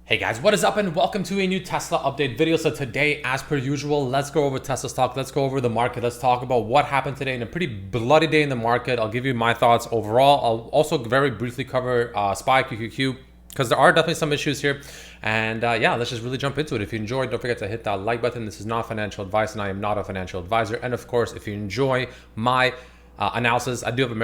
Hey guys, what is up and welcome to a new Tesla update video. So today, as per usual, let's go over Tesla stock. Let's go over the market. Let's talk about what happened today in a pretty bloody day in the market. I'll give you my thoughts overall. I'll also very briefly cover SPY, QQQ, because there are definitely some issues here. And yeah, let's just really jump into it. If you enjoyed, don't forget to hit that like button. This is not financial advice and I am not a financial advisor. And of course, if you enjoy my analysis, I do have a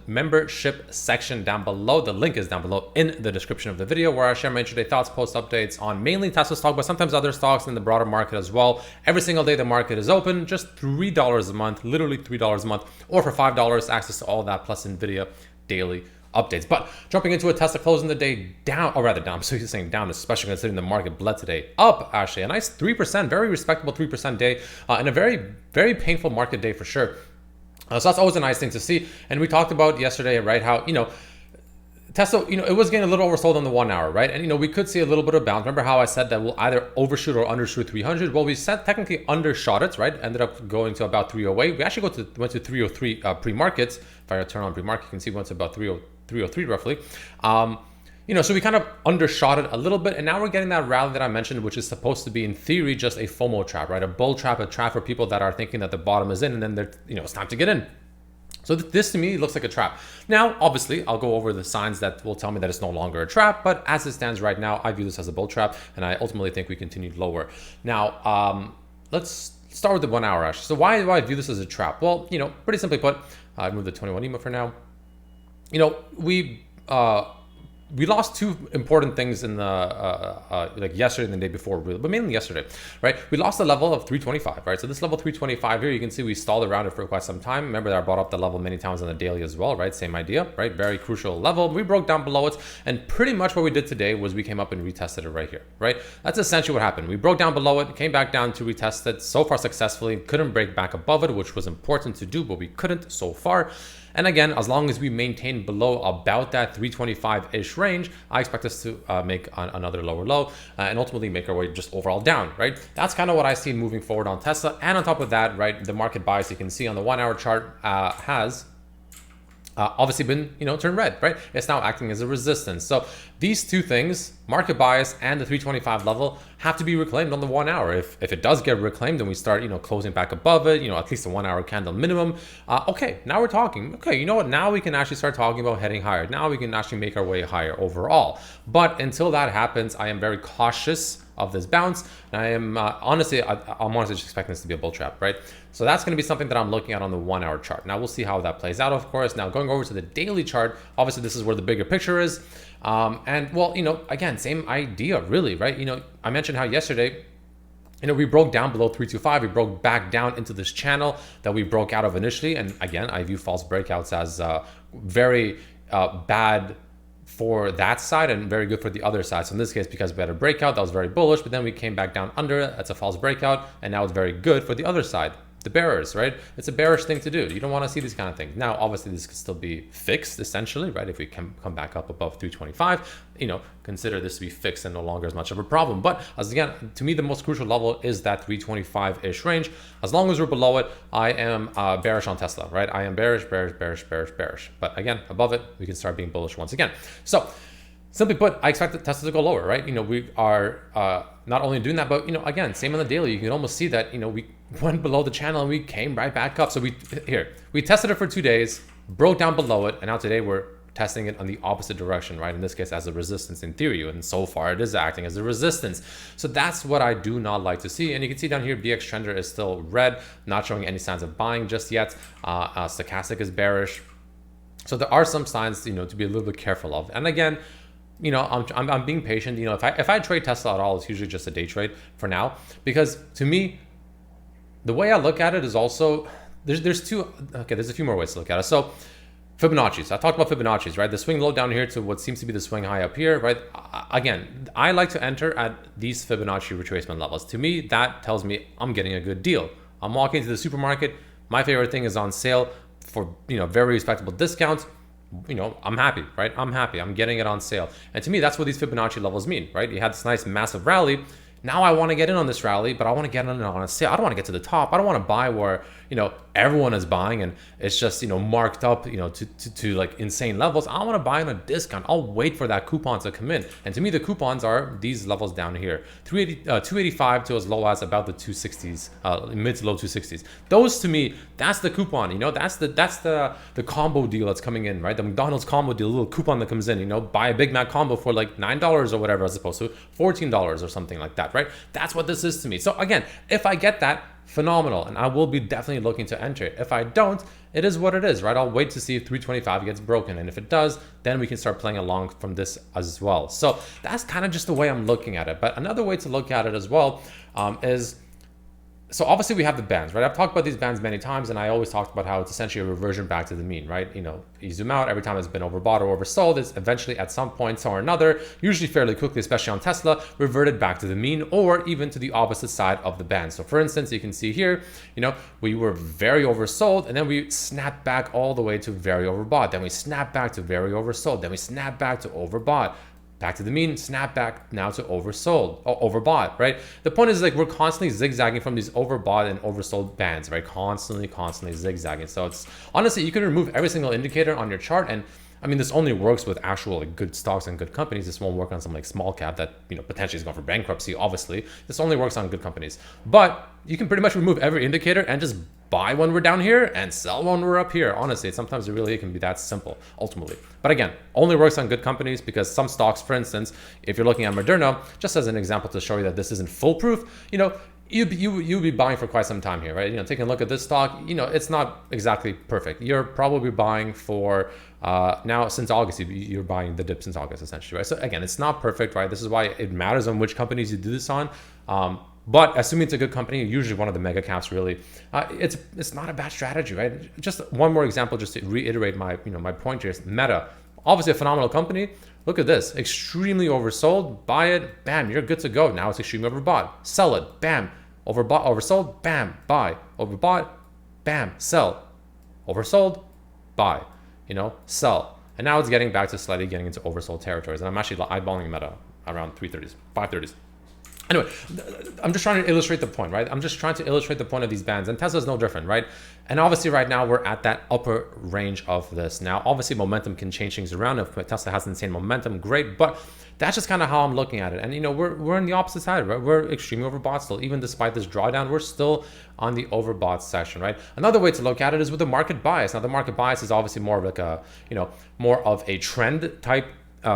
membership section down below. The link is down below in the description of the video, where I share my intraday thoughts, post updates on mainly Tesla stock, but sometimes other stocks in the broader market as well. Every single day the market is open, just $3 a month, literally $3 a month, or for $5, access to all that plus NVIDIA daily updates. But jumping into it, Tesla closing the day down, or rather down, so you're saying down, especially considering the market bled today. Up, actually, a nice 3%, very respectable 3% day, and a very, very painful market day for sure. So that's always a nice thing to see. And we talked about yesterday, right, how, Tesla, it was getting a little oversold on the 1 hour, right? And, we could see a little bit of bounce. Remember how I said that we'll either overshoot or undershoot 300? Well, we said technically undershot it, right? Ended up going to about 308. We actually went to 303 pre-markets. If I turn on pre-market, you can see we went to about 303 roughly. So we kind of undershot it a little bit, and now we're getting that rally that I mentioned, which is supposed to be, in theory, just a FOMO trap, right? A bull trap, a trap for people that are thinking that the bottom is in, and then it's time to get in. So this to me looks like a trap. Now, obviously, I'll go over the signs that will tell me that it's no longer a trap, but as it stands right now, I view this as a bull trap, and I ultimately think we continue lower. Now, let's start with the 1 hour, actually. So why do I view this as a trap? Well, pretty simply put, I move the 21 EMA for now. We lost two important things in the like yesterday and the day before, really, but mainly yesterday, right? We lost the level of 325, right? So this level 325 here, you can see we stalled around it for quite some time. Remember that I brought up the level many times on the daily as well, right? Same idea, right? Very crucial level. We broke down below it, and pretty much what we did today was we came up and retested it right here, right? That's essentially what happened. We broke down below it, came back down to retest it, so far successfully, couldn't break back above it, which was important to do, but we couldn't so far. And again, as long as we maintain below about that 325-ish range, I expect us to make another lower low and ultimately make our way just overall down, right? That's kind of what I see moving forward on Tesla. And on top of that, right, the market bias you can see on the 1 hour chart has obviously been, turned red, right? It's now acting as a resistance. So these two things, market bias and the 325 level, have to be reclaimed on the 1 hour. If it does get reclaimed and we start, closing back above it, at least a 1 hour candle minimum, okay, now we're talking. Okay, you know what? Now we can actually start talking about heading higher. Now we can actually make our way higher overall. But until that happens, I am very cautious of this bounce. And I am honestly, I'm honestly just expecting this to be a bull trap, right? So that's going to be something that I'm looking at on the 1 hour chart. Now we'll see how that plays out, of course. Now going over to the daily chart, obviously this is where the bigger picture is. And well, again, same idea really, right? I mentioned how yesterday, we broke down below 325. We broke back down into this channel that we broke out of initially. And again, I view false breakouts as very bad for that side and very good for the other side. So in this case, because we had a breakout, that was very bullish, but then we came back down under it. That's a false breakout. And now it's very good for the other side, the bearers, right? It's a bearish thing to do. You don't want to see these kind of things. Now, obviously, this could still be fixed, essentially, right? If we can come back up above 325, consider this to be fixed and no longer as much of a problem. But as again, to me, the most crucial level is that 325-ish range. As long as we're below it, I am bearish on Tesla, right? I am bearish. But again, above it, we can start being bullish once again. So simply put, I expect the Tesla to go lower, right? We are not only doing that, but again, same on the daily. You can almost see that we went below the channel and we came right back up. So we tested it for 2 days, broke down below it, and now today we're testing it on the opposite direction, right? In this case, as a resistance in theory, and so far it is acting as a resistance. So that's what I do not like to see. And you can see down here, BX Trender is still red, not showing any signs of buying just yet. Stochastic is bearish. So there are some signs, to be a little bit careful of. And again, I'm being patient. If I trade Tesla at all, it's usually just a day trade for now, because to me, the way I look at it is also there's a few more ways to look at it. So Fibonacci's, I talked about Fibonacci's, right? The swing low down here to what seems to be the swing high up here, right? Again, I like to enter at these Fibonacci retracement levels. To me, that tells me I'm getting a good deal. I'm walking to the supermarket. My favorite thing is on sale for very respectable discounts. I'm happy, right? I'm happy. I'm getting it on sale. And to me, that's what these Fibonacci levels mean, right? You had this nice massive rally. Now I want to get in on this rally, but I want to get in on a sale. I don't want to get to the top. I don't want to buy where, everyone is buying and it's just, marked up, to like insane levels. I want to buy on a discount. I'll wait for that coupon to come in. And to me, the coupons are these levels down here, 285 to as low as about the 260s, mid to low 260s. Those to me, that's the coupon, that's the combo deal that's coming in, right? The McDonald's combo deal, a little coupon that comes in, buy a Big Mac combo for like $9 or whatever, as opposed to $14 or something like that, right? That's what this is to me. So again, if I get that, phenomenal, and I will be definitely looking to enter it. If I don't, it is what it is, right? I'll wait to see if 325 gets broken, and if it does, then we can start playing along from this as well. So that's kind of just the way I'm looking at it. But another way to look at it as well is, so obviously we have the bands, right? I've talked about these bands many times, and I always talked about how it's essentially a reversion back to the mean, right? You zoom out, every time it's been overbought or oversold, it's eventually at some point or another, usually fairly quickly, especially on Tesla, reverted back to the mean or even to the opposite side of the band. So for instance, you can see here, we were very oversold, and then we snapped back all the way to very overbought. Then we snapped back to very oversold. Then we snapped back to overbought. Back to the mean, snap back now to oversold or overbought, right? The point is, like, we're constantly zigzagging from these overbought and oversold bands, right? Constantly zigzagging. So it's honestly, you can remove every single indicator on your chart, and I mean, this only works with actual like good stocks and good companies. This won't work on some like small cap that potentially is going for bankruptcy. Obviously, this only works on good companies. But you can pretty much remove every indicator and just buy when we're down here and sell when we're up here. Honestly, sometimes it can be that simple ultimately. But again, only works on good companies, because some stocks, for instance, if you're looking at Moderna, just as an example to show you that this isn't foolproof, you'd be buying for quite some time here, right? Taking a look at this stock, it's not exactly perfect. You're probably buying for now since August, you're buying the dip since August essentially, right? So again, it's not perfect, right? This is why it matters on which companies you do this on. But assuming it's a good company, usually one of the mega caps, really, it's not a bad strategy, right? Just one more example, just to reiterate my my point here is Meta. Obviously a phenomenal company. Look at this, extremely oversold. Buy it, bam, you're good to go. Now it's extremely overbought. Sell it, bam. Overbought, oversold, bam, buy. Overbought, bam, sell. Oversold, buy. Sell. And now it's getting back to slightly getting into oversold territories. And I'm actually eyeballing Meta around 330s, 530s. Anyway, I'm just trying to illustrate the point, right? I'm just trying to illustrate the point of these bands, and Tesla's no different, right? And obviously right now we're at that upper range of this. Now, obviously momentum can change things around. If Tesla has insane momentum, great, but that's just kind of how I'm looking at it. And we're on the opposite side, right? We're extremely overbought still. Even despite this drawdown, we're still on the overbought section, right? Another way to look at it is with the market bias. Now, the market bias is obviously more of like a, more of a trend type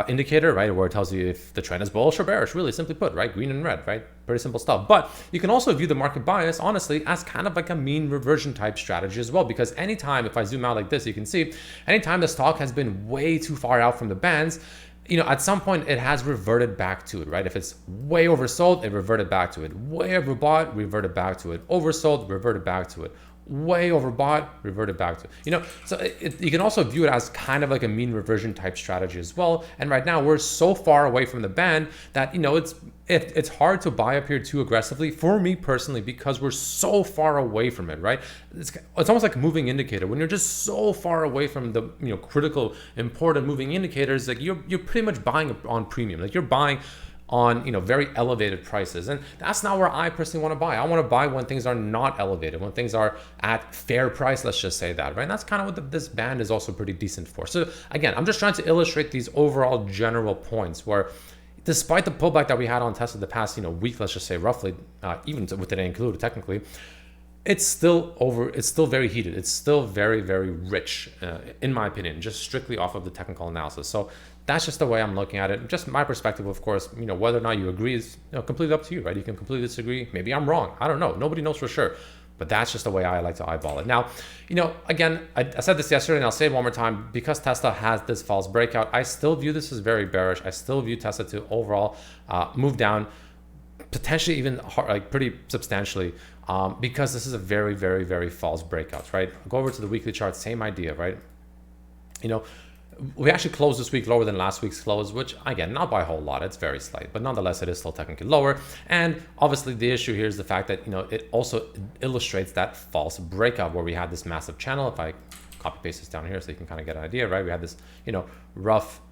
indicator, right, where it tells you if the trend is bullish or bearish, really simply put, right? Green and red, right? Pretty simple stuff. But you can also view the market bias, honestly, as kind of like a mean reversion type strategy as well, because anytime, if I zoom out like this, you can see anytime the stock has been way too far out from the bands, at some point it has reverted back to it, right? If it's way oversold, it reverted back to it. Way overbought, reverted back to it. Oversold, reverted back to it. Way overbought, reverted back to so you can also view it as kind of like a mean reversion type strategy as well. And right now we're so far away from the band that it's hard to buy up here too aggressively for me personally, because we're so far away from it, right? It's almost like a moving indicator. When you're just so far away from the critical important moving indicators, like you're pretty much buying on premium, like you're buying on very elevated prices, and that's not where I personally want to buy. I want to buy when things are not elevated, when things are at fair price, let's just say that, right? And that's kind of what this band is also pretty decent for. So again, I'm just trying to illustrate these overall general points where despite the pullback that we had on Tesla the past week, let's just say roughly, even with today included technically, it's still very heated. It's still very, very rich, in my opinion, just strictly off of the technical analysis. So that's just the way I'm looking at it. Just my perspective, of course, whether or not you agree is completely up to you, right? You can completely disagree. Maybe I'm wrong. I don't know. Nobody knows for sure. But that's just the way I like to eyeball it. Now, again, I said this yesterday and I'll say it one more time, because Tesla has this false breakout, I still view this as very bearish. I still view Tesla to overall move down, potentially even pretty substantially, because this is a very, very, very false breakout, right? Go over to the weekly chart, same idea, right? We actually closed this week lower than last week's close, which again, not by a whole lot, it's very slight, but nonetheless, it is still technically lower. And obviously the issue here is the fact that, it also illustrates that false breakout where we had this massive channel. If I copy paste this down here so you can kind of get an idea, right? We had this, rough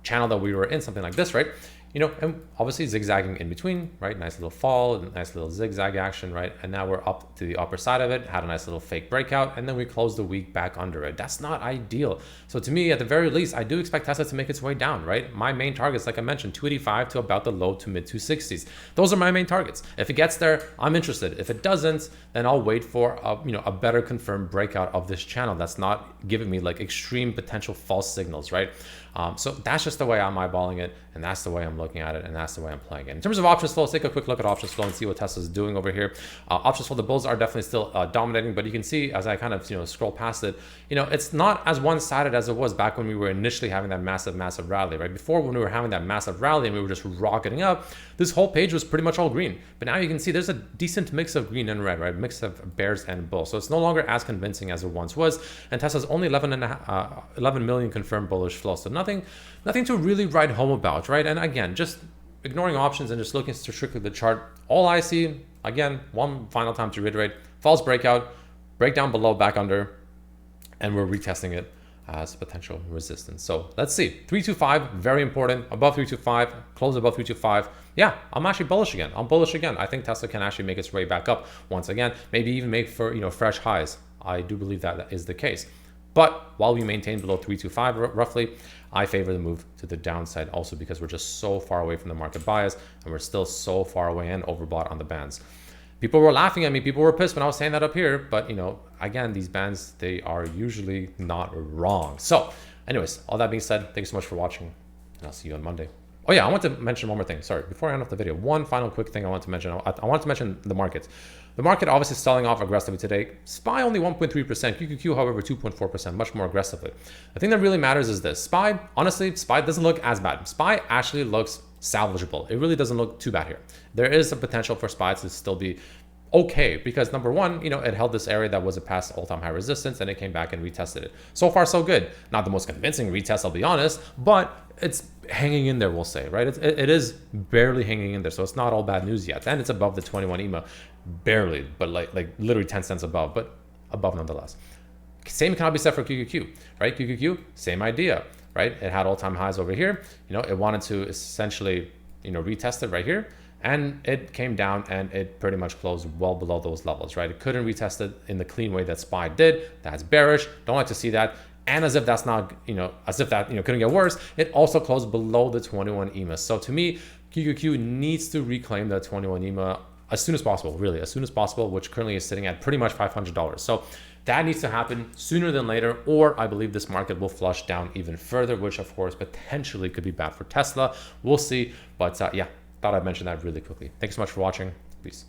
channel that we were in, something like this, right? you know, and obviously zigzagging in between, right? Nice little fall, nice little zigzag action, right? And now we're up to the upper side of it, had a nice little fake breakout, and then we closed the week back under it. That's not ideal. So to me, at the very least, I do expect Tesla to make its way down, right? My main targets, like I mentioned, 285 to about the low to mid 260s. Those are my main targets. If it gets there, I'm interested. If it doesn't, then I'll wait for a better confirmed breakout of this channel that's not giving me like extreme potential false signals, right? So that's just the way I'm eyeballing it, and that's the way I'm looking at it, and that's the way I'm playing it. In terms of options flow, let's take a quick look at options flow and see what Tesla's doing over here. Options flow, the bulls are definitely still dominating, but you can see as I kind of scroll past it, it's not as one-sided as it was back when we were initially having that massive rally, right? Before, when we were having that massive rally and we were just rocketing up, this whole page was pretty much all green. But now you can see there's a decent mix of green and red, right? Mix of bears and bulls. So it's no longer as convincing as it once was. And Tesla's only 11 million confirmed bullish flow. So nothing to really write home about, right? And again, just ignoring options and just looking strictly at the chart, all I see, again, one final time to reiterate, false breakout, breakdown below, back under, and we're retesting it as potential resistance. So let's see. 325, very important. Above 325, close above 325. Yeah, I'm actually bullish again. I'm bullish again. I think Tesla can actually make its way back up once again, maybe even make for fresh highs. I do believe that is the case. But while we maintain below 325 roughly, I favor the move to the downside also because we're just so far away from the market bias and we're still so far away and overbought on the bands. People were laughing at me. People were pissed when I was saying that up here. But, again, these bands, they are usually not wrong. So anyways, all that being said, thank you so much for watching, and I'll see you on Monday. Oh yeah, I want to mention one more thing. Sorry, before I end off the video, one final quick thing I want to mention. I want to mention the market. The market obviously selling off aggressively today. SPY only 1.3%, QQQ, however, 2.4%, much more aggressively. The thing that really matters is this. SPY, honestly, SPY doesn't look as bad. SPY actually looks salvageable. It really doesn't look too bad here. There is a potential for SPY to still be okay because number one, it held this area that was a past all-time high resistance and it came back and retested it. So far, so good. Not the most convincing retest, I'll be honest, but it's hanging in there, we'll say, right? It is barely hanging in there, so it's not all bad news yet. And it's above the 21 EMA, barely, but like literally 10 cents above, but above nonetheless. Same cannot be said for QQQ, right? QQQ, same idea, right? It had all-time highs over here. It wanted to essentially, retest it right here. And it came down and it pretty much closed well below those levels, right? It couldn't retest it in the clean way that SPY did. That's bearish. Don't like to see that. And as if that's not, as if that, couldn't get worse, it also closed below the 21 EMA. So to me, QQQ needs to reclaim the 21 EMA as soon as possible, really, as soon as possible, which currently is sitting at pretty much $500. So that needs to happen sooner than later, or I believe this market will flush down even further, which of course potentially could be bad for Tesla. We'll see. But yeah. Thought I'd mention that really quickly. Thanks so much for watching. Peace.